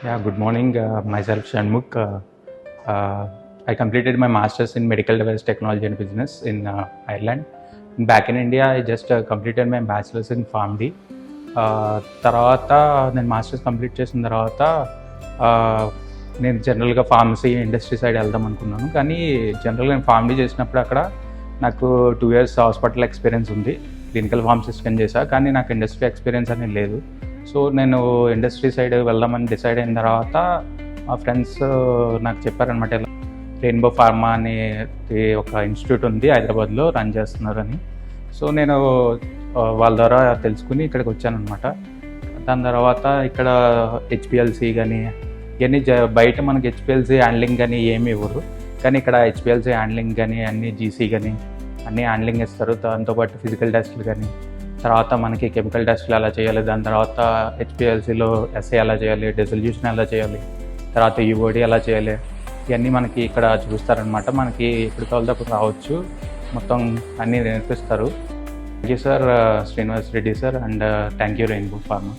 Yeah, good morning. Myself Shanmukh. Uh, I completed my master's in medical device technology and business in Ireland. Back in India, I just completed my bachelor's in PharmD. తర్వాత నేను masters complete చేసిన తర్వాత నేను జనరల్గా pharmacy industry side వెళ్దాం అనుకున్నాను. కానీ జనరల్గా నేను ఫార్మడీ చేసినప్పుడు అక్కడ నాకు 2 years హాస్పిటల్ ఎక్స్పీరియన్స్ ఉంది. క్లినికల్ ఫార్మసిస్ట్ కింద చేశా, కానీ నాకు ఇండస్ట్రీ ఎక్స్పీరియన్స్ అనేది లేదు. సో నేను ఇండస్ట్రీ సైడ్ వెళ్దామని డిసైడ్ అయిన తర్వాత మా ఫ్రెండ్స్ నాకు చెప్పారనమాట, రెయిన్బో ఫార్మా అనే ఒక ఇన్స్టిట్యూట్ ఉంది హైదరాబాద్లో, రన్ చేస్తున్నారని. సో నేను వాళ్ళ ద్వారా తెలుసుకుని ఇక్కడికి వచ్చానమాట. దాని తర్వాత ఇక్కడ హెచ్పిఎల్సి కానీ ఇవన్నీ బయట మనకి హెచ్పిఎల్సి హ్యాండ్లింగ్ కానీ ఏమి ఇవ్వరు, కానీ ఇక్కడ హెచ్పిఎల్సి హ్యాండ్లింగ్ కానీ అన్నీ జీసీ కానీ అన్నీ హ్యాండ్లింగ్ ఇస్తారు. దాంతోపాటు ఫిజికల్ టెస్ట్లు కానీ, తర్వాత మనకి కెమికల్ టెస్ట్లు ఎలా చేయాలి, దాని తర్వాత హెచ్పిఎల్సిలో ఎస్ఏ ఎలా చేయాలి, డిసల్యూషన్ ఎలా చేయాలి, తర్వాత యూఓడి ఎలా చేయాలి, ఇవన్నీ మనకి ఇక్కడ చూపిస్తారనమాట. మనకి ఎప్పుడు కావాలితే అప్పుడు రావచ్చు, మొత్తం అన్నీ నేర్పిస్తారు. Thank you sir Srinivas Reddy sir, and thank you rainbow pharma.